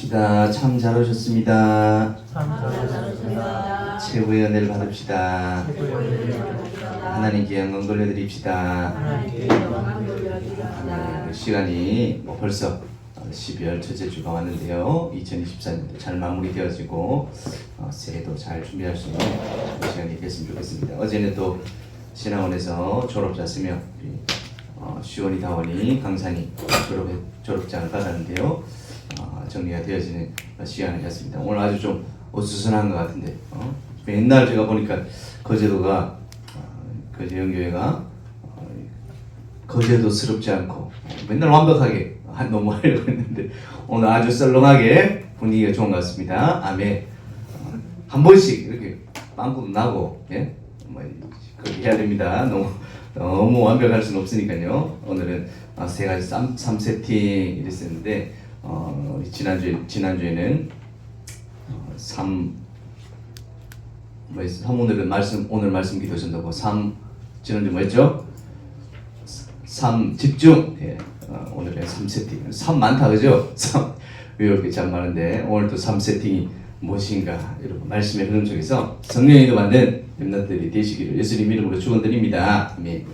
합시다. 참 잘하셨습니다. 참 잘하셨습니다. 최고의 은혜를 받읍시다. 최고의 은혜를 받으시다. 하나님께 영광 돌려드립시다. 하나님께 영광 돌려드립시다. 시간이 벌써 12월 첫째 주가 왔는데요. 2024년도 잘 마무리되어지고 새해도 잘 준비할 수 있는 시간이 됐으면 좋겠습니다. 어제는 또 신학원에서 졸업자 3명, 시원이, 다원이, 강산이 졸업장을 받았는데요. 정리가 되어지는 시간을 갖습니다. 오늘 아주 좀 어수선한 것 같은데 맨날 제가 보니까 거제도가 거제 영교회가 거제도스럽지 않고 맨날 완벽하게 너무 하려고 했는데 오늘 아주 썰렁하게 분위기가 좋은 것 같습니다. 아멘. 한 번씩 이렇게 빵꾸도 나고 그렇게 해야 됩니다. 너무 완벽할 수는 없으니까요. 오늘은 세 가지 3세팅 이랬었는데 지난주에는 오늘 말씀 기도 전도고 지난주 뭐였죠? 3 집중. 오늘은 3세팅. 3 많다 그죠? 3 왜 이렇게 참 많은데 오늘 또 3세팅이 무엇인가 여러분 말씀의 흐름 속에서 성령이 만든 렘넌트들이 되시기를 예수님 이름으로 축원드립니다. 아멘.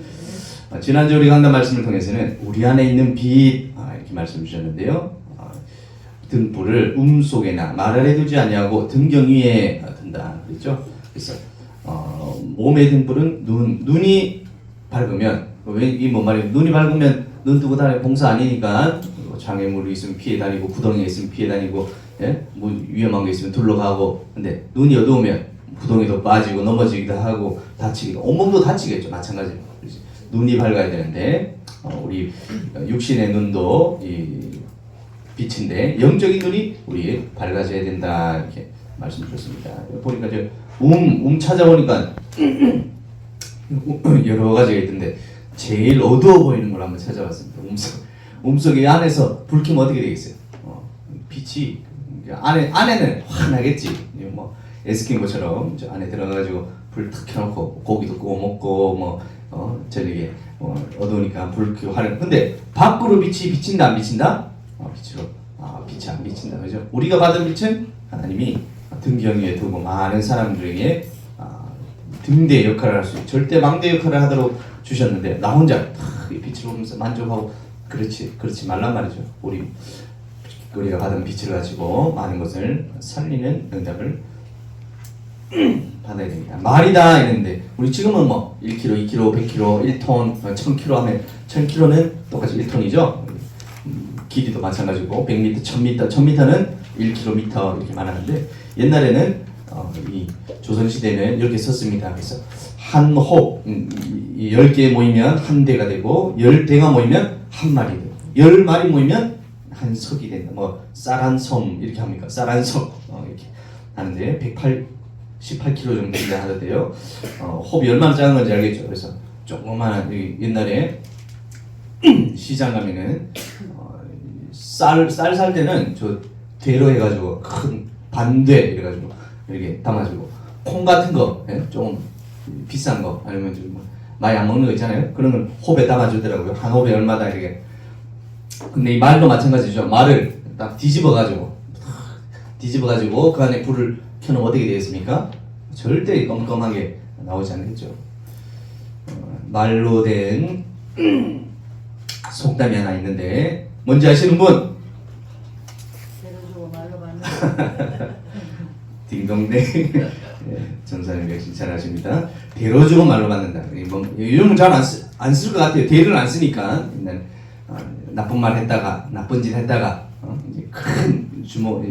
지난주 우리 강단 말씀을 통해서는 우리 안에 있는 빛 이렇게 말씀 주셨는데요. 등불을 속에나 말 아래 두지 아니하고 등경 위에 둔다 그랬죠. 그래서 몸의 등불은 눈이 밝으면 이뭔 말이에요? 눈이 밝으면 눈 뜨고 다니는 봉사 아니니까 장애물이 있으면 피해 다니고 구덩이에 있으면 피해 다니고 뭐 위험한 게 있으면 둘러가고 근데 눈이 어두우면 구덩이도 빠지고 넘어지기도 하고 다치기도 온몸도 다치겠죠. 마찬가지로 눈이 밝아야 되는데 우리 육신의 눈도 빛인데 영적인 눈이 우리 밝아져야 된다 이렇게 말씀 주셨습니다. 보니까 찾아보니까 여러 가지가 있던데 제일 어두워 보이는 걸 한번 찾아봤습니다. 몸속에 안에서 불 켜면 어떻게 되겠어요? 빛이 안에는 환하겠지. 뭐 에스키모처럼 저 안에 들어가가지고 불 탁 켜놓고 고기도 구워 먹고 저녁에 어두우니까 불 켜고 하는. 근데 밖으로 빛이 비친다 안 비친다? 빛이 안 비친다 그죠? 우리가 받은 빛은 하나님이 등경 위에 두고 많은 사람들에게 등대 역할을 할 수 있는 절대 망대 역할을 하도록 주셨는데 나 혼자 이 빛을 보면서 만족하고 그렇지 말란 말이죠. 우리가 받은 빛을 가지고 많은 것을 살리는 응답을 받아야 됩니다. 말이다 이랬는데 우리 지금은 1kg, 2kg, 100kg, 1톤, 1000kg 하면 1000kg는 똑같이 1톤이죠. 길이도 마찬가지고 100m, 1000m, 1000m는 1km 이렇게 말하는데 옛날에는 이 조선시대는 이렇게 썼습니다. 그래서 한 홉, 10개 모이면 한 대가 되고 10대가 모이면 한 마리 되고 10마리 모이면 한 석이 된다. 쌀 한 섬 이렇게 합니까? 쌀 한 섬 이렇게 하는데 18kg 정도 된다 하던데요. 홉이 얼마나 작은 건지 알겠죠? 그래서 조그마한 옛날에 시장 가면은 쌀 살 때는 저 대로 해가지고 큰 반대 이래가지고 이렇게 담아주고 콩 같은 거 조금 비싼 거 아니면 좀 많이 안 먹는 거 있잖아요. 그런 걸 홉에 담아주더라고요. 한 홉에 얼마다 이렇게. 근데 이 말도 마찬가지죠. 말을 딱 뒤집어가지고 그 안에 불을 켜놓으면 어떻게 되겠습니까? 절대 껌껌하게 나오지 않겠죠. 말로 된 속담이 하나 있는데 뭔지 아시는 분? 딩동댕. 전사님 역시 잘 아십니다. 대로 주고 말로 받는다. 요즘은 잘 안 쓸 것 같아요. 대를 안 쓰니까. 옛날 나쁜 말 했다가 나쁜 짓 했다가 이제 큰 주먹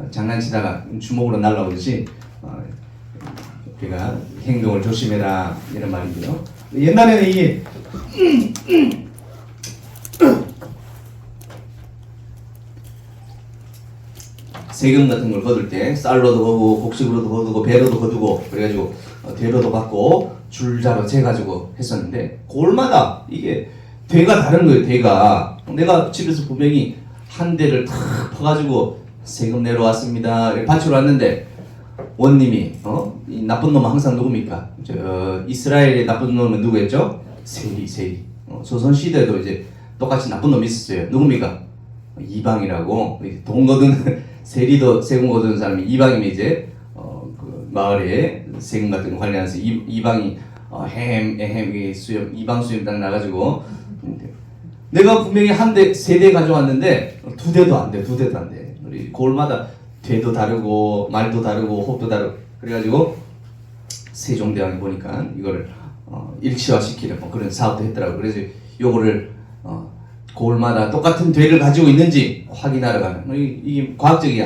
장난치다가 주먹으로 날라오듯이 우리가 행동을 조심해라 이런 말이고요. 옛날에는 이게 세금 같은 걸 거둘 때 쌀로도 거두고 곡식으로도 거두고 배로도 거두고 그래가지고 대로도 받고 줄자로 재가지고 했었는데 골마다 이게 대가 다른 거예요. 대가 내가 집에서 분명히 한 대를 탁 퍼가지고 세금 내러 왔습니다 바치러 왔는데 원님이 이 나쁜 놈은 항상 누굽니까? 이스라엘의 나쁜 놈은 누구였죠? 세리. 조선시대도 이제 똑같이 나쁜 놈이 있었어요. 누굽니까? 이방이라고 돈 거둔 세리도 세금 거두는 사람이 이방이면 이제 그 마을에 세금 같은 거 관리하면서 이방이 햄 수염 이방 수염 딱 나가지고 내가 분명히 한 대, 세 대 가져왔는데 두 대도 안 돼, 두 대도 안 돼. 우리 골마다 대도 다르고 말도 다르고 호흡도 다르고 그래가지고 세종대왕이 보니까 이거를 일치화시키는 뭐 그런 사업도 했더라고. 그래서 요거를 골마다 똑같은 되를 가지고 있는지 확인하러 가는 이게 과학적이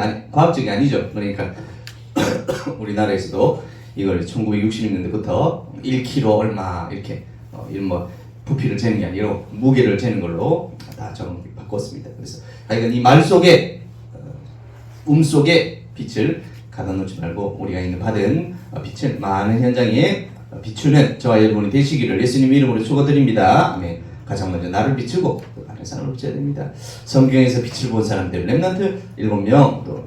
아니죠. 그러니까 우리나라에서도 이걸 1960년대부터 1kg 얼마 이렇게 뭐 부피를 재는 게 아니라 무게를 재는 걸로 다 바꿨습니다. 그래서 하여간 이 말 속에 속에 빛을 가다 놓지 말고 우리가 있는 받은 빛을 많은 현장에 비추는 저와 여러분이 되시기를 예수님 이름으로 축원드립니다. 아멘. 가장 먼저 나를 비추고 또 다른 사람을 비춰야 됩니다. 성경에서 빛을 본 사람들 렘넌트 7명 또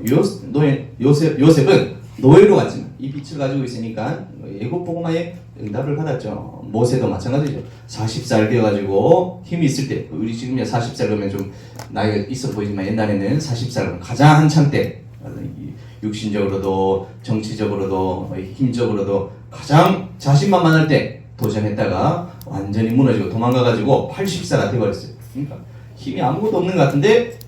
요셉은 노예로 갔지만 이 빛을 가지고 있으니까 예고 복음화에 응답을 받았죠. 모세도 마찬가지죠. 40살 되어가지고 힘이 있을 때 우리 지금이야 40살 그러면 좀 나이가 있어 보이지만 옛날에는 40살 가장 한창 때 육신적으로도 정치적으로도 힘적으로도 가장 자신만만할 때 도전했다가 완전히 무너지고 도망가가지고 80살가 돼버렸어요. 그러니까 힘이 아무것도 없는 것 같은데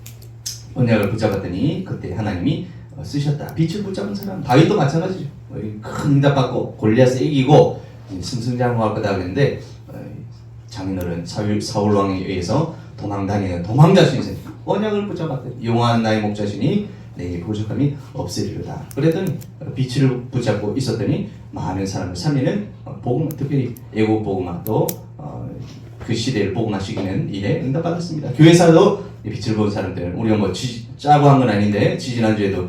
언약을 붙잡았더니 그때 하나님이 쓰셨다. 빛을 붙잡은 사람 다윗도 마찬가지죠. 큰 응답 받고 골리앗을 이기고 승승장구할 거다 그랬는데 장인어른 사울 왕에 의해서 도망다니는 도망자 신세 언약을 붙잡았더니 용한 나의 목자신이 내게 부족함이 없으리로다. 그랬더니 빛을 붙잡고 있었더니 많은 사람을 살리는 복음, 특별히 애국 복음화도 그 시대를 복음화시키는 일에 응답받았습니다. 교회사도 빛을 본 사람들 우리가 뭐 짜고 한 건 아닌데 지난주에도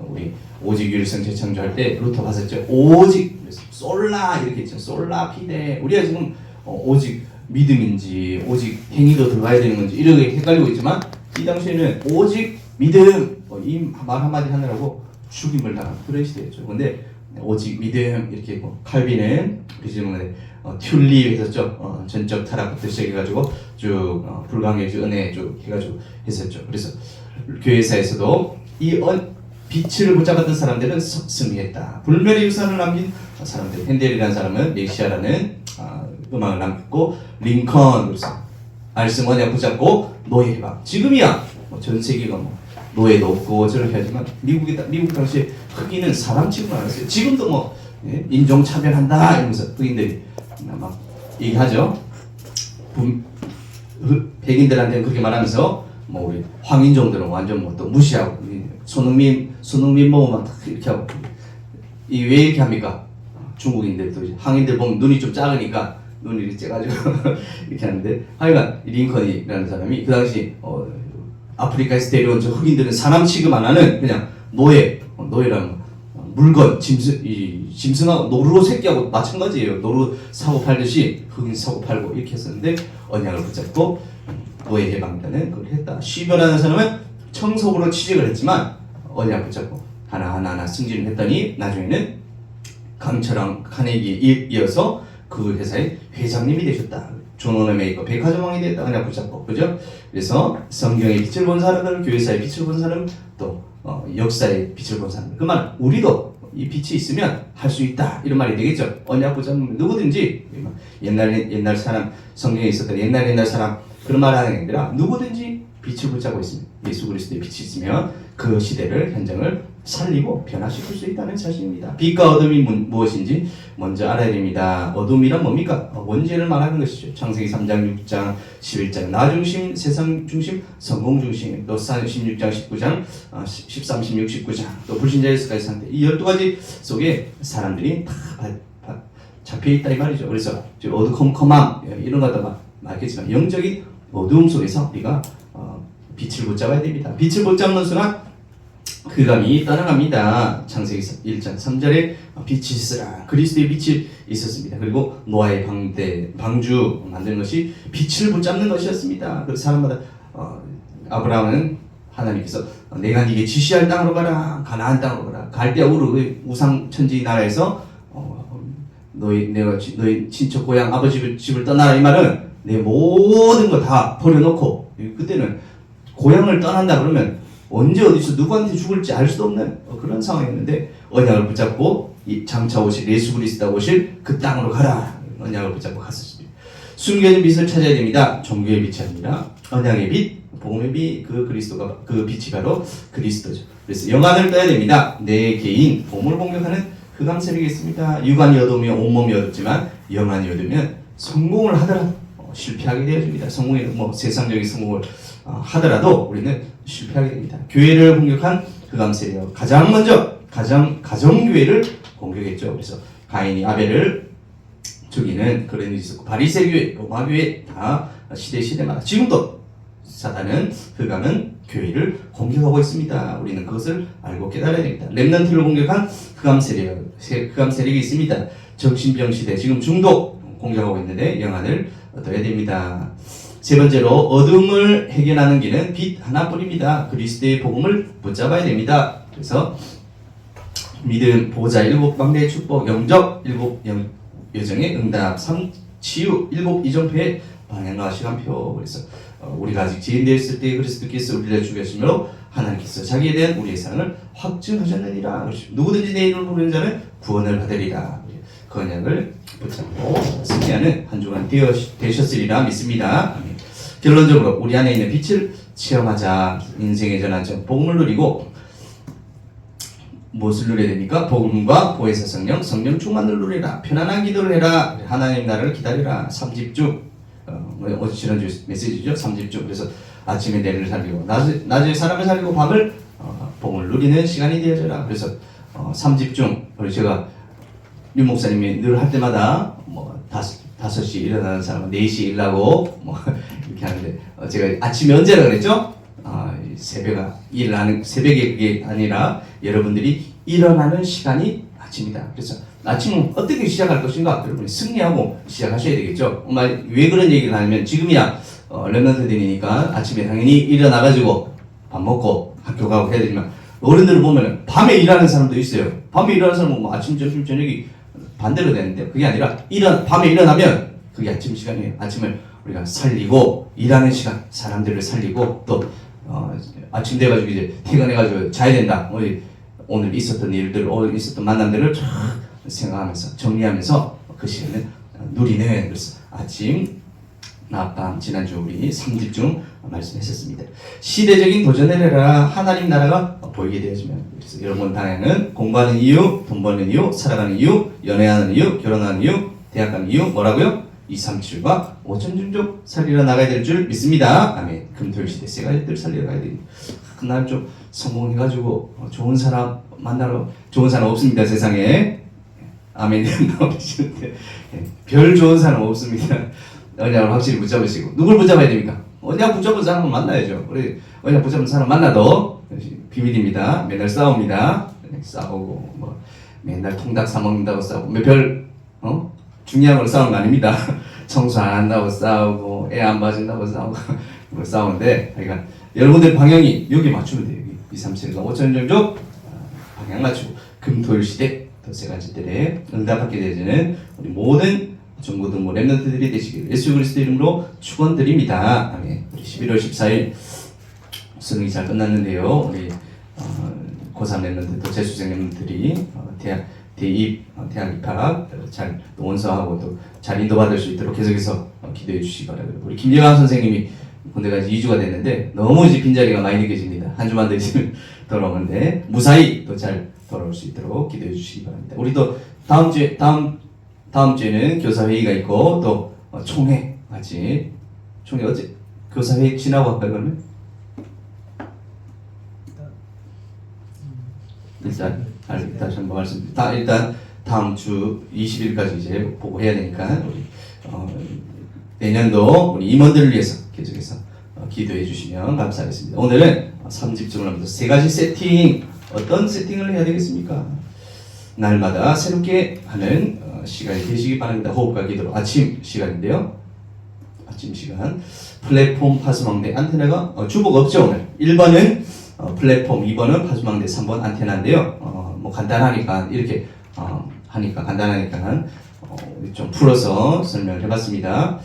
우리 오직 유일성 재창조할 때 루터 봤었죠. 오직 솔라 이렇게 있죠. 솔라 피데 우리가 지금 오직 믿음인지 오직 행위도 들어가야 되는 건지 이렇게 헷갈리고 있지만 이 당시에는 오직 믿음 이 말 한마디 하느라고 죽임을 당한 그런 시대였죠. 근데 오직 믿음 이렇게 칼빈은 우리 지금은 튤립 했었죠. 전적 타락부터 시작해가지고 쭉 불광의 은혜 쭉 해가지고 했었죠. 그래서 교회사에서도 이 빛을 붙잡았던 사람들은 승리했다. 불멸의 유산을 남긴 사람들 헨델이라는 사람은 메시아라는 음악을 남겼고 링컨 그래서 말씀 언약 붙잡고 노예 해방 지금이야 전 세계가 노예도 없고 저렇게 하지만 미국 당시에 흑인은 사람 취급을 안 했어요. 지금도 인종 차별한다 이러면서 흑인들이 막 얘기하죠. 백인들한테는 그렇게 말하면서 우리 황인종들은 완전 또 무시하고 손흥민 먹으면 이렇게 하고 이 왜 이렇게 합니까? 중국인들도 황인들 보면 눈이 좀 작으니까 눈이 이렇게 째가지고 이렇게 하는데 하여간 링컨이라는 사람이 그 당시 아프리카에서 데려온 저 흑인들은 사람 취급 안 하는 그냥 노예라는 물건 짐승하고 노루 새끼하고 마찬가지예요. 노루 사고 팔듯이 흑인 사고 팔고 이렇게 했었는데 언약을 붙잡고 노예 해방되는 그걸 했다. 시벼라는 사람은 청소부로 취직을 했지만 언약 붙잡고 하나하나 승진을 했더니 나중에는 강철왕 카네기에 이어서 그 회사의 회장님이 되셨다. 존 메이커 백화점왕이 됐다. 언약 붙잡고 그죠? 그래서 성경의 빛을 본 사람들, 교회사의 빛을 본 사람, 또 역사의 빛을 본 사람. 그 말은 우리도 이 빛이 있으면 할 수 있다 이런 말이 되겠죠. 언약 붙잡는 누구든지 옛날 사람 성경에 있었던 옛날 사람 그런 말 하는 게 아니라 누구든지 빛을 붙잡고 있으면 예수 그리스도의 빛이 있으면 그 시대를 현장을 살리고 변화시킬 수 있다는 사실입니다. 빛과 어둠이 무엇인지 먼저 알아야 됩니다. 어둠이란 뭡니까? 원죄를 말하는 것이죠. 창세기 3장, 6장, 11장 나 중심, 세상 중심, 성공 중심 또 16장, 19장, 13, 16, 19장 또 불신자의 습관의 상태 이 12가지 속에 사람들이 다 잡혀있다 이 말이죠. 그래서 어두컴컴함 이런 거 갖다가 말했지만 영적인 어두움 속에서 우리가 빛을 붙잡아야 됩니다. 빛을 붙잡는 순간 흑암이 떠나갑니다. 창세기 1장 3절에 빛이 있으라 그리스도의 빛이 있었습니다. 그리고 노아의 방주 만드는 것이 빛을 붙잡는 것이었습니다. 그래서 사람마다 아브라함은 하나님께서 내가 네게 지시할 땅으로 가라 가나안 땅으로 가라 갈대아 우르 우상 천지 나라에서 너희 친척 고향 아버지 집을 떠나라 이 말은 내 모든 거 다 버려놓고 그때는 고향을 떠난다 그러면 언제 어디서 누구한테 죽을지 알 수도 없는 그런 상황이었는데 언약을 붙잡고 이 장차 오실 예수 그리스도가 오실 그 땅으로 가라. 언약을 붙잡고 갔었습니다. 숨겨진 빛을 찾아야 됩니다. 종교의 빛이 아니라 언약의 빛, 복음의 빛, 그 그리스도가 그 빛이 바로 그리스도죠. 그래서 영안을 떠야 됩니다. 내 개인 복음을 공격하는 흑암 세력이 있습니다. 육안이 어두우면 온몸이 어둡지만 영안이 어두우면 성공을 하더라도 실패하게 되어집니다. 성공이 뭐 세상적인 성공을 하더라도 우리는 실패하게 됩니다. 교회를 공격한 흑암 세력 가장 먼저 가정교회를 공격했죠. 그래서 가인이 아벨을 죽이는 그런 일이 있었고 바리새교회, 로마교회 다 시대마다 지금도 사단은 흑암은 교회를 공격하고 있습니다. 우리는 그것을 알고 깨달아야 됩니다. 렘넌트를 공격한 흑암 세력이 있습니다. 정신병 시대 지금 중독 공격하고 있는데 영안을 얻어야 됩니다. 세 번째로 어둠을 해결하는 길은 빛 하나뿐입니다. 그리스도의 복음을 붙잡아야 됩니다. 그래서 믿음, 보좌, 일곱 방대의 축복, 영적, 일곱 여정의 응답, 치유, 일곱 이정표의 방향과 시간표. 그래서 우리가 아직 지인되었을 때 그리스도께서 우리를 죽였으므로 하나님께서 자기에 대한 우리의 사랑을 확증하셨느니라. 누구든지 내 이름을 부르는 자는 구원을 받으리라. 그 언약을 붙잡고 승리하는 한 주간 되셨으리라 믿습니다. 아멘. 결론적으로 우리 안에 있는 빛을 체험하자. 인생의 전환점 복음을 누리고 무엇을 누려야 됩니까? 복음과 보혜사 성령 충만을 누리라. 편안한 기도를 해라. 하나님 나라를 기다리라. 3집중 어제 지난주 메시지죠. 3집중. 그래서 아침에 내를 살리고 낮에 사람을 살리고 밤을 복음을 누리는 시간이 되어져라. 그래서 3집중 우리 제가 류 목사님이 늘 할 때마다 뭐 5시 일어나는 사람은 4시 일하고 뭐 이렇게 하는데 제가 아침에 언제라 그랬죠? 새벽에 그게 아니라 여러분들이 일어나는 시간이 아침이다. 그래서 아침은 어떻게 시작할 것인가? 여러분이 승리하고 시작하셔야 되겠죠. 왜 그런 얘기를 하냐면 지금이야 렘넌트들이니까 아침에 당연히 일어나가지고 밥 먹고 학교 가고 해야 되지만 어른들을 보면 밤에 일하는 사람도 있어요. 밤에 일하는 사람은 뭐 아침, 점심, 저녁이 반대로 되는데 그게 아니라 밤에 일어나면 그게 아침 시간이에요. 아침을 우리가 살리고 일하는 시간, 사람들을 살리고 또 아침 돼가지고 이제 퇴근해가지고 자야 된다. 오늘 있었던 일들, 오늘 있었던 만남들을 쫙 생각하면서 정리하면서 그 시간을 누리는. 그래서 아침, 낮, 밤 지난주 우리 3집중 말씀했었습니다. 시대적인 도전을 해라. 하나님 나라가 보이게 되어지면. 그래서 여러분 방향은 공부하는 이유, 돈 버는 이유, 살아가는 이유, 연애하는 이유, 결혼하는 이유, 대학 가는 이유 뭐라고요? 237과 5천중족 살리러 나가야 될 줄 믿습니다. 아멘. 금토일 시대 세 가지들 살리러 가야 됩니다. 그날 좀 성공해가지고 좋은 사람 만나러 좋은 사람 없습니다 세상에. 아멘. 나오시는데 별 좋은 사람 없습니다. 언약을 확실히 붙잡으시고 누굴 붙잡아야 됩니까? 언약 붙잡은 사람을 만나야죠. 우리 언약 붙잡은 사람 만나도 비밀입니다. 맨날 싸웁니다. 싸우고 뭐 맨날 통닭 사 먹는다고 싸우고 별 중요한 걸 싸우는 거 아닙니다. 청소 안 한다고 싸우고 애 안 봐준다고 싸우고 뭐 싸우는데 그러니까 여러분들 방향이 여기 맞추면 돼요. 2, 3, 7, 5천정족 방향 맞추고 금토일 시대 세 가지들에 응답하게 되어지는 우리 모든 전국등부 렘넌트들이 되시길 예수 그리스도 이름으로 축원드립니다. 아멘. 우리 11월 14일 수능이 잘 끝났는데요. 우리 고3 렘넌트 또 재수생 렘넌트들이 대학 입학 잘 원서하고 또 잘 인도받을 수 있도록 계속해서 기도해 주시기 바랍니다. 우리 김예강 선생님이 군대가 이제 2주가 됐는데 너무 이제 빈자리가 많이 느껴집니다. 한 주만 더 있으면 돌아오는데 무사히 또 잘 돌아올 수 있도록 기도해 주시기 바랍니다. 우리 또 다음 주에는 교사회의가 있고 또 총회 같이 총회 어제 교사회의 지나고 할까요 그러면? 일단 다시 한번 말씀드립니다. 일단 다음 주 20일까지 이제 보고 해야 되니까 우리 내년도 우리 임원들을 위해서 계속해서 기도해 주시면 감사하겠습니다. 오늘은 3집중을 하면서 세 가지 세팅, 어떤 세팅을 해야 되겠습니까? 날마다 새롭게 하는 시간이 되시기 바랍니다. 호흡과 기도로 아침 시간인데요. 아침 시간 플랫폼 파수망대 안테나가 주복 없죠 오늘. 1번은 플랫폼, 2번은 파수망대, 3번 안테나인데요. 뭐 간단하니까 이렇게 하니까 간단하니까 좀 풀어서 설명을 해봤습니다.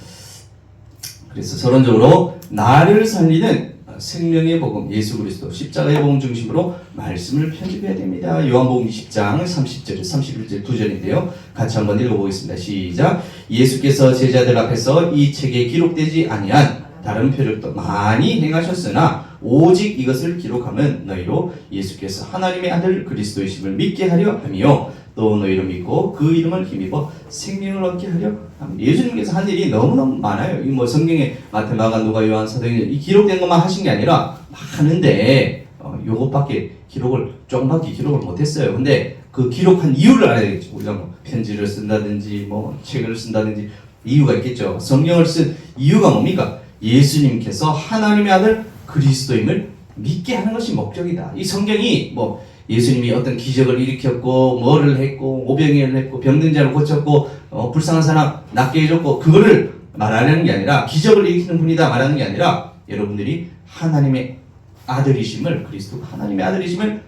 그래서 서론적으로 나를 살리는 생명의 복음 예수 그리스도 십자가의 복음 중심으로 말씀을 편집해야 됩니다. 요한복음 20장 30절 31절 2절인데요. 같이 한번 읽어보겠습니다. 시작. 예수께서 제자들 앞에서 이 책에 기록되지 아니한 다른 표적도 많이 행하셨으나 오직 이것을 기록하면 너희로 예수께서 하나님의 아들 그리스도이심을 믿게 하려 함이요 또 너희로 믿고 그 이름을 힘입어 생명을 얻게 하려 합니다. 예수님께서 한 일이 너무너무 많아요. 이 뭐 성경에 마태, 마가, 누가, 요한, 사도행전 이 기록된 것만 하신 게 아니라 많은데 요것밖에 기록을 조금밖에 기록을 못했어요. 근데 그 기록한 이유를 알아야 되겠죠. 우리가 뭐 편지를 쓴다든지 뭐 책을 쓴다든지 이유가 있겠죠. 성경을 쓴 이유가 뭡니까? 예수님께서 하나님의 아들 그리스도임을 믿게 하는 것이 목적이다. 이 성경이 뭐 예수님이 어떤 기적을 일으켰고 뭐를 했고 오병이어를 했고 병든 자를 고쳤고 불쌍한 사람 낫게 해줬고 그거를 말하는 게 아니라 기적을 일으키는 분이다 말하는 게 아니라 여러분들이 하나님의 아들이심을 그리스도 하나님의 아들이심을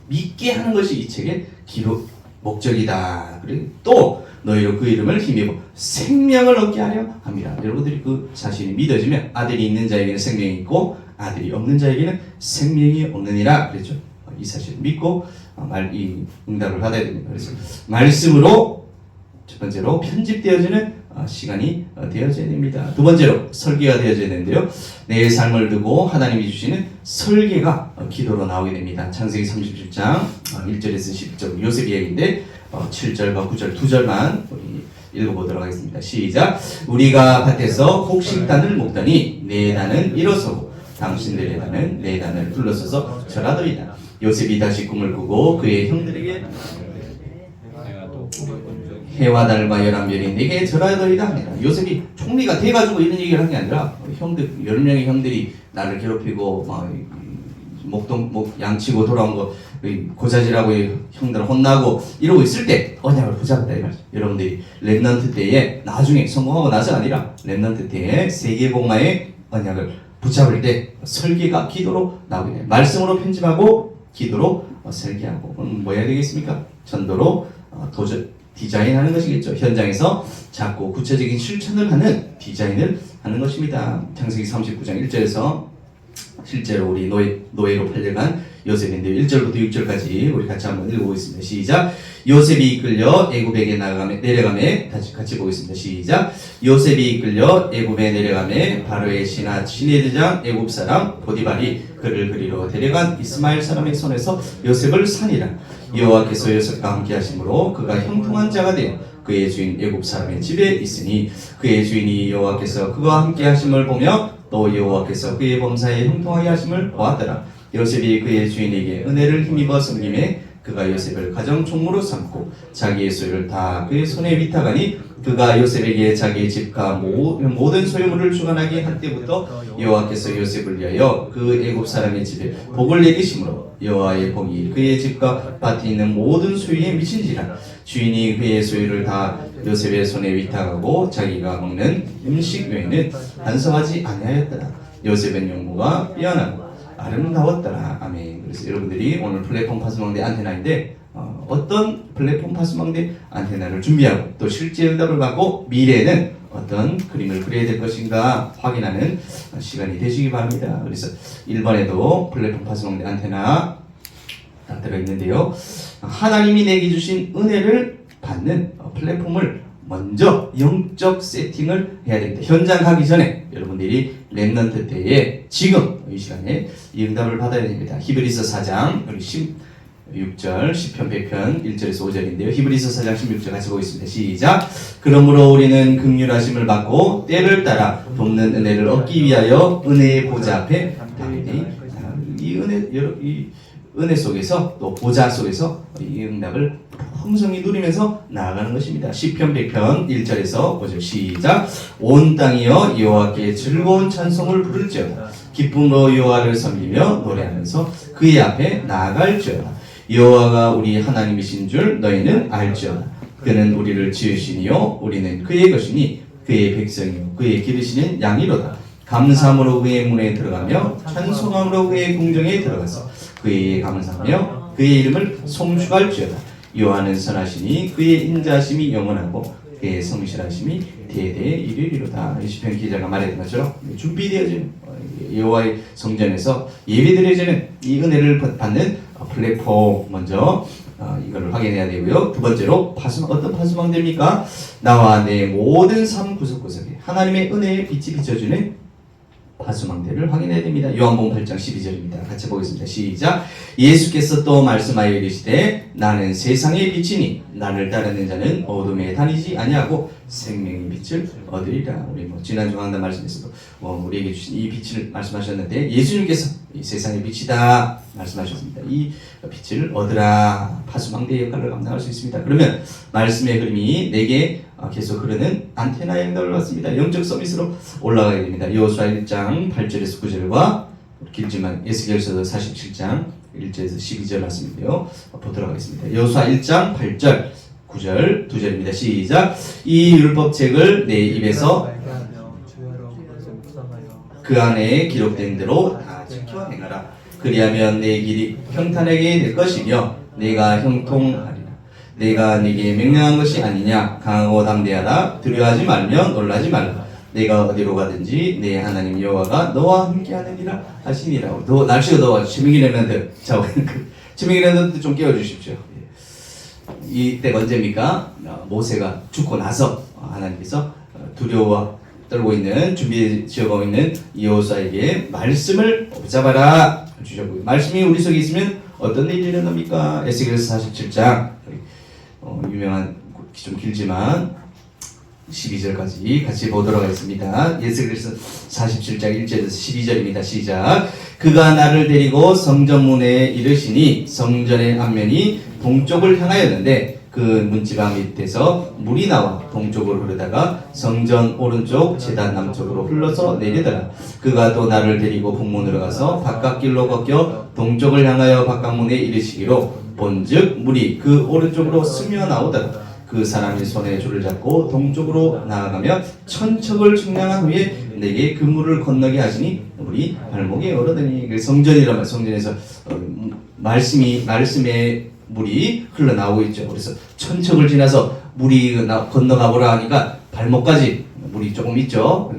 믿게 하는 것이 이 책의 기록 목적이다. 그리고 또 너희로 그 이름을 힘입어 생명을 얻게 하려 합니다. 여러분들이 그 사실이 믿어지면 아들이 있는 자에게는 생명이 있고 아들이 없는 자에게는 생명이 없느니라 그랬죠. 이 사실을 믿고 이 응답을 받아야 됩니다. 그래서 말씀으로 첫 번째로 편집되어지는 시간이 되어져야 됩니다. 두 번째로 설계가 되어져야 되는데요. 내 삶을 두고 하나님이 주시는 설계가 기도로 나오게 됩니다. 창세기 37장 1절에서 10절 요셉 이야기인데 7절과 9절 두 절만 우리 읽어보도록 하겠습니다. 시작. 우리가 밭에서 곡식단을 먹더니 내 단은 일어서고 당신들의 단은 내 단을 둘러서서 절하더이다. 요셉이 다시 꿈을 꾸고 그의 형들에게 해와 달과 11별이 내게 절하더이다 합니다. 요셉이 총리가 돼가지고 이런 얘기를 한 게 아니라 형들 10명의 형들이 나를 괴롭히고 목 양치고 돌아온 거 고자질하고 형들 혼나고 이러고 있을 때 언약을 붙잡았다 이 말이죠. 여러분들이 렘넌트 때에 나중에 성공하고 나서 아니라 렘넌트 때에 세계복마의 언약을 붙잡을 때 설계가 기도로 나오게 돼요. 말씀으로 편집하고 기도로 설계하고 뭐 해야 되겠습니까? 전도로 디자인하는 것이겠죠. 현장에서 작고 구체적인 실천을 하는 디자인을 하는 것입니다. 창세기 39장 1절에서 실제로 우리 노예로 팔려간 요셉인데 1절부터 6절까지 우리 같이 한번 읽어보겠습니다. 시작. 요셉이 이끌려 애굽에게 내려가매 다시 같이 보겠습니다. 시작. 요셉이 이끌려 애굽에 내려가매 바로의 신하 시내대장 애굽 사람 보디발이 그를 그리로 데려간 이스마엘 사람의 손에서 요셉을 산이라. 여호와께서 요셉과 함께 하심으로 그가 형통한 자가 되어 그의 주인 애굽 사람의 집에 있으니 그의 주인이 여호와께서 그와 함께 하심을 보며 또 여호와께서 그의 범사에 형통하게 하심을 보았더라. 요셉이 그의 주인에게 은혜를 힘입어 섬김에 그가 요셉을 가정 총무로 삼고 자기의 소유를 다 그의 손에 위탁하니 그가 요셉에게 자기의 집과 모든 소유물을 주관하게 한 때부터 여호와께서 요셉을 위하여 그 애굽 사람의 집에 복을 내리심으로 여호와의 복이 그의 집과 밭에 있는 모든 소유에 미친지라. 주인이 그의 소유를 다 요셉의 손에 위탁하고 자기가 먹는 음식 외에는 반성하지 아니하였더라. 요셉은 용모가 뛰어나고 아름다웠더라. 아멘. 그래서 여러분들이 오늘 플랫폼 파수망대 안테나인데 어떤 플랫폼 파수망대 안테나를 준비하고 또 실제 응답을 받고 미래에는 어떤 그림을 그려야 될 것인가 확인하는 시간이 되시기 바랍니다. 그래서 1번에도 플랫폼 파수망대 안테나 다 들어있는데요. 하나님이 내게 주신 은혜를 받는 플랫폼을 먼저 영적 세팅을 해야 됩니다. 현장 가기 전에 여러분들이 렘넌트 때에 지금 이 시간에 이 응답을 받아야 됩니다. 히브리서 4장 16절 10편 100편 1절에서 5절인데요. 히브리서 4장 16절 같이 보겠습니다. 시작. 그러므로 우리는 긍휼하심을 받고 때를 따라 돕는 은혜를 얻기 위하여 은혜의 보좌 앞에 당연히 이 은혜 속에서 또 보좌 속에서 이 응답을 풍성히 누리면서 나아가는 것입니다. 시편 100편 1절에서 5절 시작. 온 땅이여 여호와께 즐거운 찬송을 부를지어다. 기쁨으로 여호와를 섬기며 노래하면서 그의 앞에 나아갈지어다. 여호와가 우리 하나님이신 줄 너희는 알지어다. 그는 우리를 지으시니요 우리는 그의 것이니 그의 백성이요 그의 기르시는 양이로다. 감사함으로 그의 문에 들어가며 찬송함으로 그의 궁정에 들어가서 그의 감사하며 그의 이름을 송축할지어다. 여호와는 선하시니 그의 인자하심이 영원하고 그의 성실하심이 대대에 이르리로다. 시편 기자가 말했던 것처럼 준비되어진 여호와의 성전에서 예배드려지는 이 은혜를 받는 플랫폼 먼저 이걸 확인해야 되고요. 두 번째로 어떤 파수망대입니까? 나와 내 모든 삶 구석구석에 하나님의 은혜의 빛이 비춰주는 파수망대를 확인해야 됩니다. 요한복음 8장 12절입니다. 같이 보겠습니다. 시작. 예수께서 또 말씀하여 이르시되 나는 세상의 빛이니 나를 따르는 자는 어둠에 다니지 아니하고 생명의 빛을 얻으리라. 우리 지난주 강단 말씀에서도 우리에게 주신 이 빛을 말씀하셨는데 예수님께서 이 세상의 빛이다 말씀하셨습니다. 이 빛을 얻으라. 파수망대의 역할을 감당할 수 있습니다. 그러면 말씀의 흐름이 내게 계속 흐르는 안테나의 응답을 받습니다. 영적 서밋으로 올라가게 됩니다. 여호수아 1장 8절에서 9절과 길지만 에스겔서도 47장 1절에서 12절 말씀인데요. 보도록 하겠습니다. 여호수아 1장 8절 9절 2절입니다. 시작. 이 율법책을 내 입에서 그 안에 기록된 대로 다 지켜 행하라. 그리하면 내 길이 평탄하게 될 것이며 내가 형통하리라. 내가 네게 명령한 것이 아니냐. 강하고 담대하라. 두려워하지 말며 놀라지 말라. 내가 어디로 가든지 내 하나님 여호와가 너와 함께하느니라 하시니라. 날씨가 더워. 지명이 랩런트 지명이 랩런트 좀 깨워주십시오. 이때가 언제입니까? 모세가 죽고 나서 하나님께서 두려워 떨고 있는 준비 지어가고 있는 여호수아에게 말씀을 붙잡아라 주셨고요. 말씀이 우리 속에 있으면 어떤 일이 일어납니까? 에스겔서 47장 유명한 좀 길지만 12절까지 같이 보도록 하겠습니다. 에스겔서 47장 1절에서 12절입니다. 시작. 그가 나를 데리고 성전문에 이르시니 성전의 앞면이 동쪽을 향하였는데 그 문지방 밑에서 물이 나와 동쪽으로 흐르다가 성전 오른쪽 제단 남쪽으로 흘러서 내리더라. 그가 또 나를 데리고 북문으로 가서 바깥길로 걷겨 동쪽을 향하여 바깥문에 이르시기로 본즉 물이 그 오른쪽으로 스며 나오더라. 그 사람이 손에 줄을 잡고 동쪽으로 나아가며 천척을 측량한 후에 내게 그 물을 건너게 하시니 물이 발목에 오르더니. 성전이라면 성전에서 말씀의 물이 흘러나오고 있죠. 그래서 천척을 지나서 물이 건너가 보라 하니까 발목까지 물이 조금 있죠.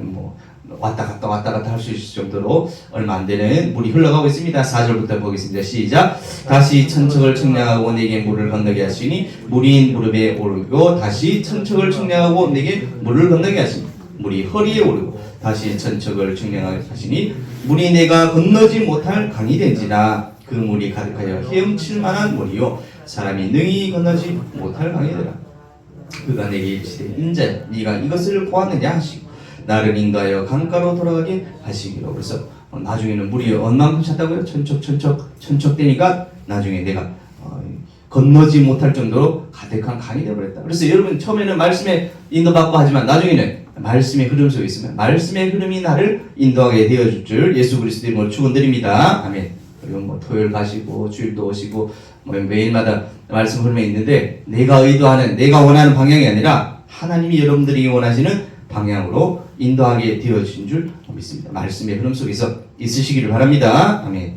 왔다 갔다 할 수 있을 정도로 얼마 안 되는 물이 흘러가고 있습니다. 4절부터 보겠습니다. 시작. 다시 천척을 측량하고 내게 물을 건너게 하시니 물이 무릎에 오르고 다시 천척을 측량하고 내게 물을 건너게 하시니 물이 허리에 오르고 다시 천척을 측량하시니 물이 내가 건너지 못할 강이 된지라. 그 물이 가득하여 헤엄칠 만한 물이요 사람이 능히 건너지 못할 강이더라. 그가 내게 이르시되 인자야 네가 이것을 보았느냐 하시고 나를 인도하여 강가로 돌아가게 하시기로. 그래서 나중에는 물이 얼만큼 찼다고요? 천척 되니까 나중에 내가 건너지 못할 정도로 가득한 강이 되어버렸다. 그래서 여러분 처음에는 말씀에 인도받고 하지만 나중에는 말씀의 흐름 속에 있으면 말씀의 흐름이 나를 인도하게 되어줄 줄 예수 그리스도 이름으로 축원드립니다. 아멘. 그리고 토요일 가시고 주일도 오시고 매일마다 말씀 흐름에 있는데 내가 의도하는 내가 원하는 방향이 아니라 하나님이 여러분들이 원하시는 방향으로 인도하게 되어진 줄 믿습니다. 말씀의 흐름 속에서 있으시기를 바랍니다. 아멘.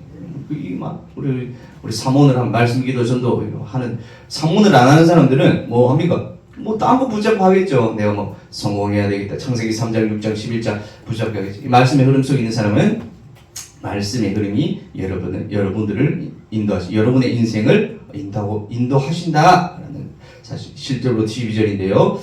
우리 사모늘 한 말씀 기도 전도 하는 사모늘 안 하는 사람들은 뭐 합니까? 딴 거 붙잡고 하겠죠. 내가 성공해야 되겠다. 창세기 3장 6장 11장 붙잡고 하겠죠. 이 말씀의 흐름 속에 있는 사람은 말씀의 흐름이 여러분들을 인도하시, 여러분의 인생을 인도하신다라는 사실 실제로 12절인데요.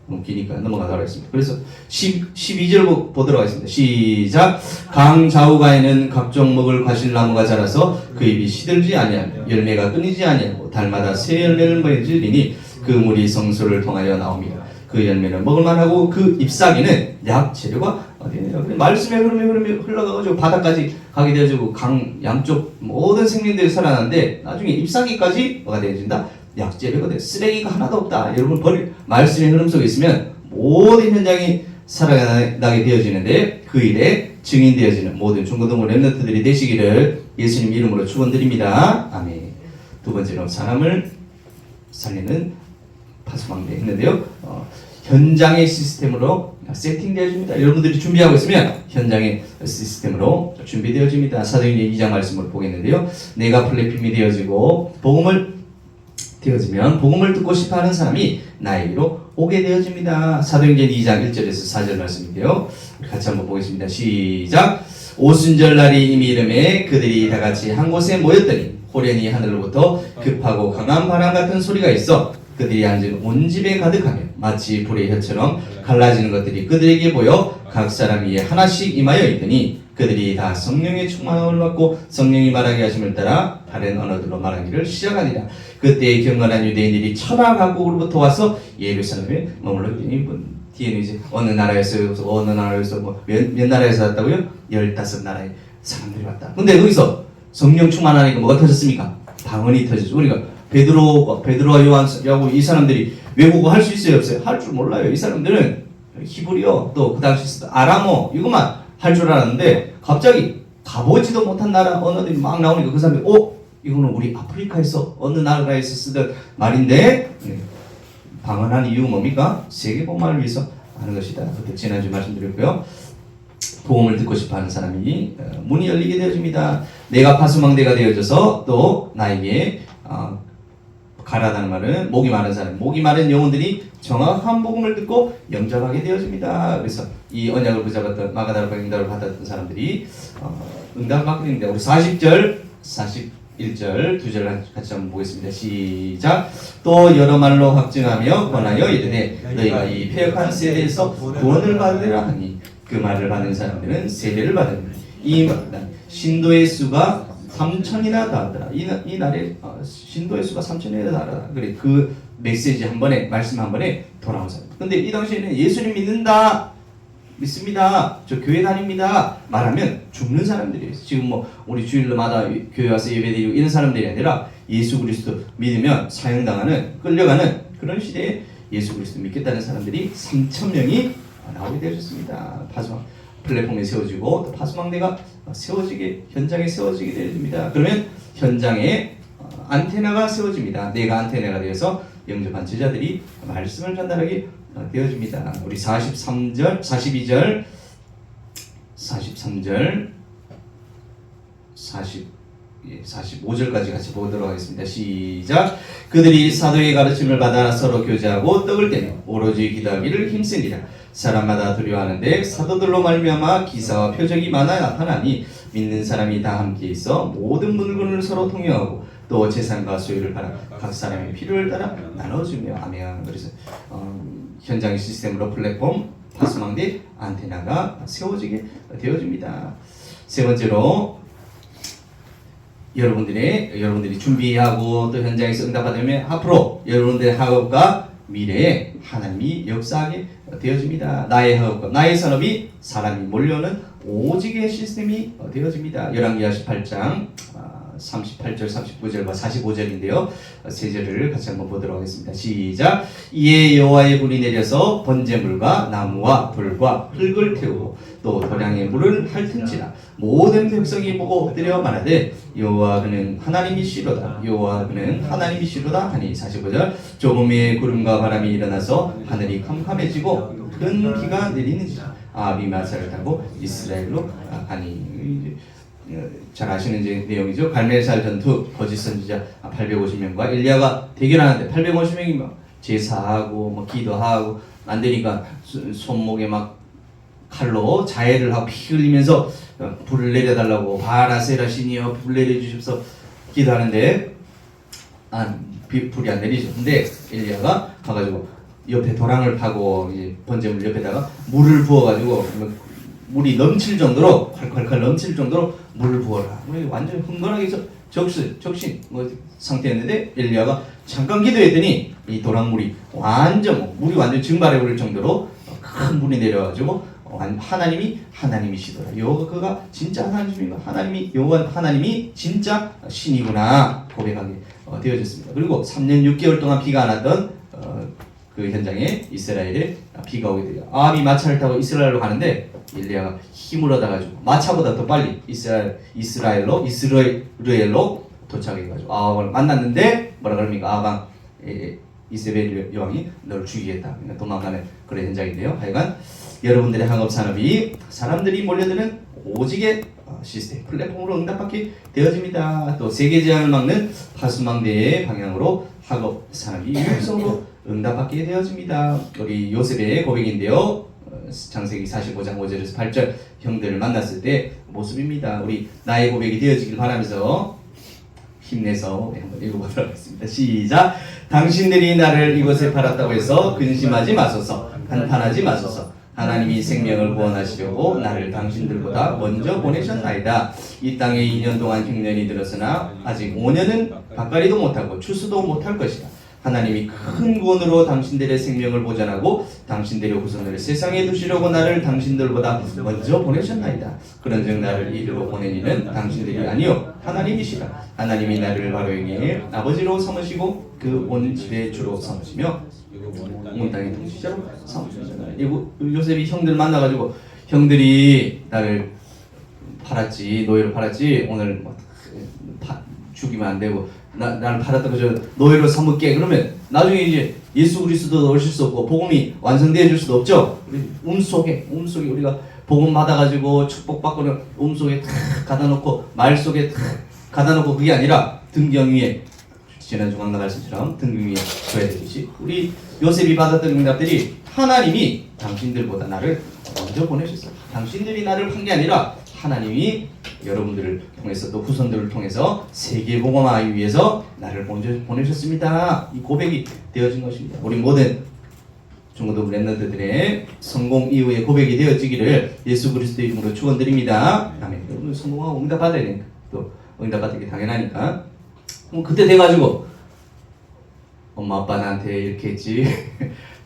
너무 기니까 넘어가도록 하겠습니다. 그래서 12절 보도록 하겠습니다. 시작. 강 좌우가에는 각종 먹을 과실나무가 자라서 그 잎이 시들지 아니하며 열매가 끊이지 아니하고 달마다 새 열매를 맺으리니 그 물이 성소를 통하여 나옵니다. 그 열매는 먹을만하고 그 잎사귀는 약 재료가 어디에요? 말씀의 흐름이 흘러가가지고 바다까지 가게 되어지고 강 양쪽 모든 생명들이 살아나는데 나중에 잎사귀까지 뭐가 되어진다? 약재료가 돼. 쓰레기가 하나도 없다. 여러분 말씀의 흐름 속에 있으면 모든 현장이 살아나게 되어지는데 그 일에 증인되어지는 모든 중고등부 렘넌트들이 되시기를 예수님 이름으로 축원드립니다. 아멘. 두 번째로 사람을 살리는 파수망대 했는데요. 현장의 시스템으로 세팅되어집니다. 여러분들이 준비하고 있으면 현장의 시스템으로 준비되어집니다. 사도행전 2장 말씀을 보겠는데요. 내가 플랫폼이 되어지고 복음을 되어지면 복음을 듣고 싶어하는 사람이 나에게로 오게 되어집니다. 사도행전 2장 1절에서 4절 말씀인데요. 우리 같이 한번 보겠습니다. 시작. 오순절 날이 이미 이름에 그들이 다 같이 한 곳에 모였더니 호련히 하늘로부터 급하고 강한 바람 같은 소리가 있어 그들이 앉은 온 집에 가득하며 마치 불의 혀처럼 갈라지는 것들이 그들에게 보여 각 사람 위에 하나씩 임하여 있더니 그들이 다 성령의 충만함을 받고 성령이 말하게 하심을 따라 다른 언어들로 말하기를 시작하니라. 그때 경건한 유대인들이 천하 각국으로부터 와서 예루살렘에 머물러 있더니 뒤에는 이제 어느 나라에서 몇 나라에서 왔다고요? 15나라의 사람들이 왔다. 근데 거기서 성령 충만하니까 뭐가 터졌습니까? 방언이 터졌죠. 그러니까 베드로와 요한하고 이 사람들이 외국어 할 수 있어요, 없어요? 할 줄 몰라요. 이 사람들은 히브리어 또 그 당시 아람어 이것만 할 줄 알았는데 갑자기 가보지도 못한 나라 언어들이 막 나오니까 그 사람들이 이거는 우리 아프리카에서 어느 나라에서 쓰던 말인데 방언한 이유 뭡니까? 세계 복음을 위해서 하는 것이다. 그때 지난주 말씀드렸고요. 복음을 듣고 싶어하는 사람이 문이 열리게 되어집니다. 내가 파수망대가 되어져서 또 나에게 가라다는 말은 목이 마른 사람, 목이 마른 영혼들이 정확한 복음을 듣고 영접하게 되어집니다. 그래서 이 언약을 붙잡았던 마가다락과 응답을 받았던 사람들이 응답을 받게 됩니다. 우리 40절, 41절 두 절 같이 한번 보겠습니다. 시작. 또 여러 말로 확증하며 권하여 이르되 너희가 이 패역한 세대에서 구원을 받으라 하니 그 말을 받은 사람들은 세례를 받으니 이 신도의 수가 3천이나 닿았더라. 이 날에 신도의 수가 3천이나 닿았더라. 그래 그 메시지 한 번에 말씀 한 번에 돌아온 사람. 근데 이 당시에는 예수님 믿습니다. 저 교회 다닙니다. 말하면 죽는 사람들이에요. 지금 뭐 우리 주일마다 교회 와서 예배드리고 이런 사람들이 아니라 예수 그리스도 믿으면 사형당하는 끌려가는 그런 시대에 예수 그리스도 믿겠다는 사람들이 3천 명이 나오게 되었습니다. 플랫폼에 세워지고 또 파수망대가 현장에 세워지게 됩니다. 그러면 현장에 안테나가 세워집니다. 내가 안테나가 되어서 영접한 제자들이 말씀을 전달하게 되어집니다. 우리 43절, 42절, 43절, 45절까지 같이 보도록 하겠습니다. 시작. 그들이 사도의 가르침을 받아 서로 교제하고 떡을 떼며 오로지 기도하기를 힘쓰니라. 사람마다 두려워하는데 사도들로 말미암아 기사와 표적이 많아 나타나니 믿는 사람이 다 함께 있어 모든 물건을 서로 통용하고 또 재산과 소유를 팔아 각 사람의 필요를 따라 나눠주며 아멘. 그래서 현장 시스템으로 플랫폼, 파수망대, 안테나가 세워지게 되어집니다. 세 번째로 여러분들이 준비하고 또 현장에서 응답받으면 앞으로 여러분들의 학업과 미래에 하나님이 역사하게 되어집니다. 나의 학업과 나의 산업이 사람이 몰려오는 오직의 시스템이 되어집니다. 열왕기하 18장 38절, 39절과 45절인데요. 세 절을 같이 한번 보도록 하겠습니다. 시작. 이에 여호와의 불이 내려서 번제물과 나무와 돌과 흙을 태우고 또 도량의 물을 핥은지라 모든 백성이 보고 엎드려 말하되 여호와 그는 하나님이시로다. 여호와 그는 하나님이시로다 하니 45절. 조금의 구름과 바람이 일어나서 하늘이 캄캄해지고 큰 비가 내리는지라 아비 마사를 타고 이스라엘로 가니. 잘 아시는 이제 내용이죠. 갈멜살 전투 거짓 선지자 850명과 엘리야가 대결하는데 850명이 막 제사하고 뭐 기도하고 안 되니까 손목에 막 칼로 자해를 하고 피 흘리면서 불을 내려달라고 바라세라 신이여 불 내려주십소 기도하는데 불이 안 내리죠. 근데 엘리야가 가가지고 옆에 도랑을 파고 이제 번제물 옆에다가 물을 부어가지고 물이 넘칠 정도로 콸콸콸 넘칠 정도로 물을 부어라. 완전 흥건하게 적신 상태였는데 엘리야가 잠깐 기도했더니 이 도랑물이 물이 완전 증발해 버릴 정도로 큰 물이 내려가지고 하나님이시더라. 여호와가 진짜 하나님이구나. 여호와 하나님이 진짜 신이구나 고백하게 되어졌습니다. 그리고 3년 6개월 동안 비가 안 왔던 그 현장에 이스라엘에 비가 오게 돼요. 아합이 마차를 타고 이스라엘로 가는데 엘리야가 힘을 얻어가지고 마차보다 더 빨리 이스라엘로 도착해가지고 아합을 만났는데 뭐라 그럽니까? 아합 이세벨 여왕이 너를 죽이겠다. 그러니까 도망가는 그런 현장인데요. 하여간 여러분들의 학업 산업이 사람들이 몰려드는 오직의 시스템 플랫폼으로 응답받게 되어집니다. 또 세계 재앙을 막는 파수망대의 방향으로 학업 산업이 유일성으로 응답받게 되어집니다. 우리 요셉의 고백인데요. 창세기 45장 5절에서 8절 형들을 만났을 때 모습입니다. 우리 나의 고백이 되어지길 바라면서 힘내서 한번 읽어보도록 하겠습니다. 시작. 당신들이 나를 이곳에 팔았다고 해서 근심하지 마소서. 한탄하지 마소서. 하나님이 생명을 구원하시려고 나를 당신들보다 먼저 보내셨나이다. 이 땅에 2년 동안 흉년이 들었으나 아직 5년은 가까이도 못하고 추수도 못할 것이다. 하나님이 큰 구원으로 당신들의 생명을 보전하고 당신들의 후손을 세상에 두시려고 나를 당신들보다 먼저 보내셨나이다. 그런즉 나를 이리로 보낸 이는 당신들이 아니요 하나님이시라. 하나님이 나를 바로 행해 아버지로 삼으시고 그 온 집의 주로 삼으시며 온 땅의 통치자로 삼으셨잖아요. 요셉이 형들 만나가지고 형들이 나를 팔았지, 노예로 팔았지, 오늘 죽이면 안 되고 나를 팔았다고 저 노예로 삼을게. 그러면 나중에 이제 예수 그리스도도 오실 수 없고 복음이 완성되어 줄 수도 없죠. 음속에 우리가 복음 받아가지고 축복받고는 음속에 탁 가다놓고 말 속에 탁 가다놓고 그게 아니라 등경 위에 지난주 강단 말씀처럼 등경 위에 둬야 되듯이 우리 요셉이 받았던 응답들이 하나님이 당신들보다 나를 먼저 보내셨어요. 당신들이 나를 한 게 아니라 하나님이 여러분들을 통해서 또 후손들을 통해서 세계 복음화하기 위해서 나를 먼저 보내셨습니다. 이 고백이 되어진 것입니다. 우리 모든 중고등 랩런트들의 성공 이후의 고백이 되어지기를 예수 그리스도 이름으로 축원드립니다. 아멘. 여러분 성공하고 응답 받아야 되니까 또 응답 받는 게 당연하니까. 그때 돼가지고 엄마 아빠 나한테 이렇게 했지.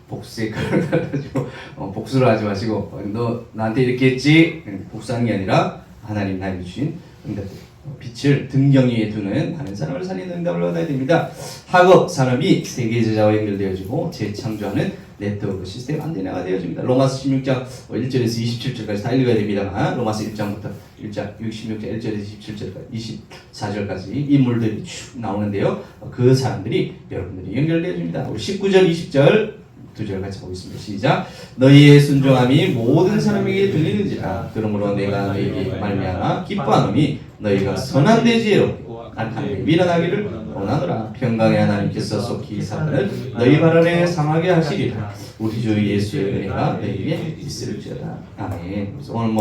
복수의 칼을 가지고 복수를 하지 마시고 너 나한테 이렇게 했지 복수하는 게 아니라 하나님 나에게 주신 응답들 빛을 등경 위에 두는 많은 사람을 살리는 응답을 얻어야 됩니다. 학업 산업이 세계 제자와 연결되어지고 재창조하는 네트워크 시스템 안테나가 되어집니다. 로마서 16장 1절에서 27절까지 다 읽어야 됩니다만 로마서 1장부터 16장 1절에서 27절까지 24절까지 인물들이 쭉 나오는데요. 그 사람들이 여러분들이 연결되어집니다. 우리 19절 20절 두 절 같이 보겠습니다. 시작. 너희의 순종함이 모든 사람에게 들리는지라. 그러므로 내가 너희에게 말미암아 기뻐하노니 너희가 선한 대지혜로 악한 밀어나기를 원하노라. 평강의 하나님께서 속히 사탄을 너희 발 아래 상하게 하시리라. 우리 주 예수의 은혜가 너희에게 있을지어다. 아멘. 그래서 오늘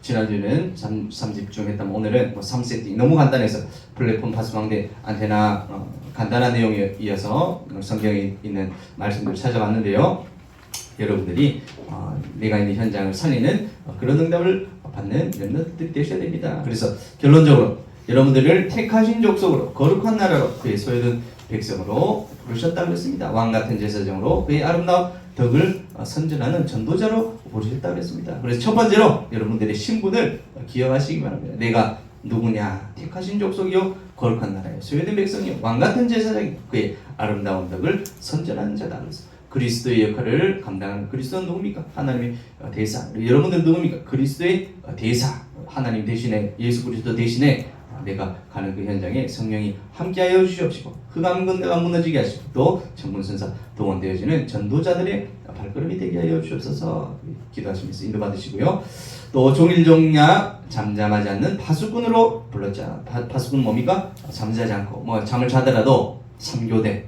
지난주는 3집중했다면 오늘은 3세팅 너무 간단해서 플랫폼 파수망대 안테나 간단한 내용에 이어서 성경에 있는 말씀들을 찾아봤는데요. 여러분들이 내가 있는 현장을 살리는 그런 응답을 받는 렘넌트들이 되셔야 됩니다. 그래서 결론적으로 여러분들을 택하신 족속으로 거룩한 나라로 그의 소유된 백성으로 부르셨다고 했습니다. 왕같은 제사장으로 그의 아름다운 덕을 선전하는 전도자로 부르셨다고 했습니다. 그래서 첫 번째로 여러분들의 신분을 기억하시기 바랍니다. 내가 누구냐? 택하신 족속이요 거룩한 나라에 소유된 백성이요 왕같은 제사장이요 그의 아름다운 덕을 선전하는 자다. 그래서 그리스도의 역할을 감당하는 그리스도는 누굽니까? 하나님의 대사. 여러분들 누굽니까? 그리스도의 대사. 하나님 대신에 예수 그리스도 대신에 내가 가는 그 현장에 성령이 함께하여 주시옵시고 흑암 군대가 무너지게 하시고 또 천군천사 동원되어지는 전도자들의 발걸음이 되게 하여 주옵소서 기도하시면서 인도받으시고요. 또 종일종야 잠잠하지 않는 파수꾼으로 불렀잖아. 파수꾼 뭡니까? 잠자지 않고 잠을 자더라도 3교대,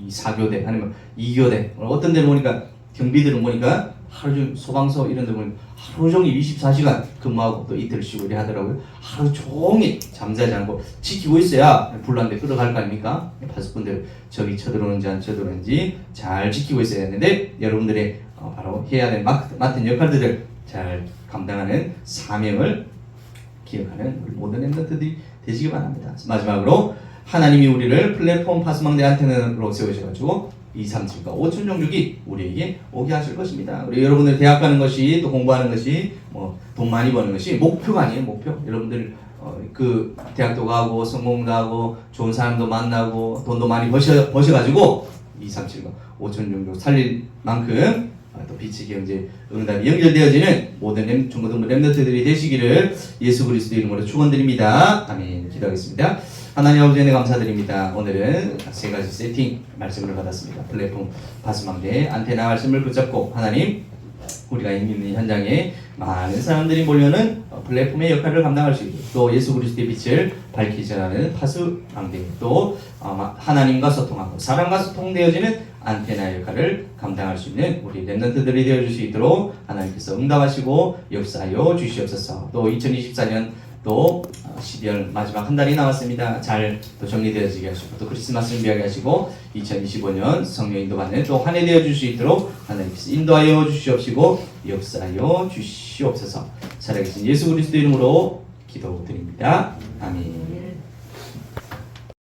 4교대 아니면 2교대 어떤 데를 보니까 경비들은 보니까 하루 종일 소방서 이런 데 보면 하루 종일 24시간 근무하고 또 이틀 쉬고 이래 하더라고요. 하루 종일 잠자지 않고 지키고 있어야 불난데 끌어갈 거 아닙니까? 파수꾼들 저기 쳐들어오는지 안 쳐들어오는지 잘 지키고 있어야 하는데 여러분들의 바로 해야 될 맡은 역할들을 잘 감당하는 사명을 기억하는 우리 모든 렘넌트들이 되시기 바랍니다. 마지막으로 하나님이 우리를 플랫폼 파수망대 안테나로 세우셔가지고 2, 3, 7과 5천 종족이 우리에게 오게 하실 것입니다. 우리 여러분들 대학 가는 것이 또 공부하는 것이 돈 많이 버는 것이 목표가 아니에요. 목표. 여러분들 그 대학도 가고 성공도 하고 좋은 사람도 만나고 돈도 많이 버셔가지고 2, 3, 7과 5천 종족 살릴 만큼 또 빛의 경제 응답이 연결되어지는 모든 중고등부 렘넌트들이 되시기를 예수 그리스도 이름으로 축원드립니다. 아멘. 기도하겠습니다. 하나님 아버지 은혜 감사드립니다. 오늘은 세 가지 세팅 말씀을 받았습니다. 플랫폼 파수망대 안테나 말씀을 붙잡고 하나님 우리가 있는 현장에 많은 사람들이 몰려는 플랫폼의 역할을 감당할 수 있도록 또 예수 그리스도의 빛을 밝히기 전하는 파수망대, 또 하나님과 소통하고 사람과 소통되어지는 안테나 역할을 감당할 수 있는 우리 랩런트들이 되어줄 수 있도록 하나님께서 응답하시고 역사하여 주시옵소서. 또 2024년 또 12월 마지막 한 달이 남았습니다. 잘 또 정리되어지게 하시고 또 크리스마스 준비하게 하시고 2025년 성령 인도받는 또 한 해 되어 줄 수 있도록 하나님께서 인도하여 주시옵시고 역사하여 주시옵소서. 살아계신 예수 그리스도 이름으로 기도드립니다. 아멘.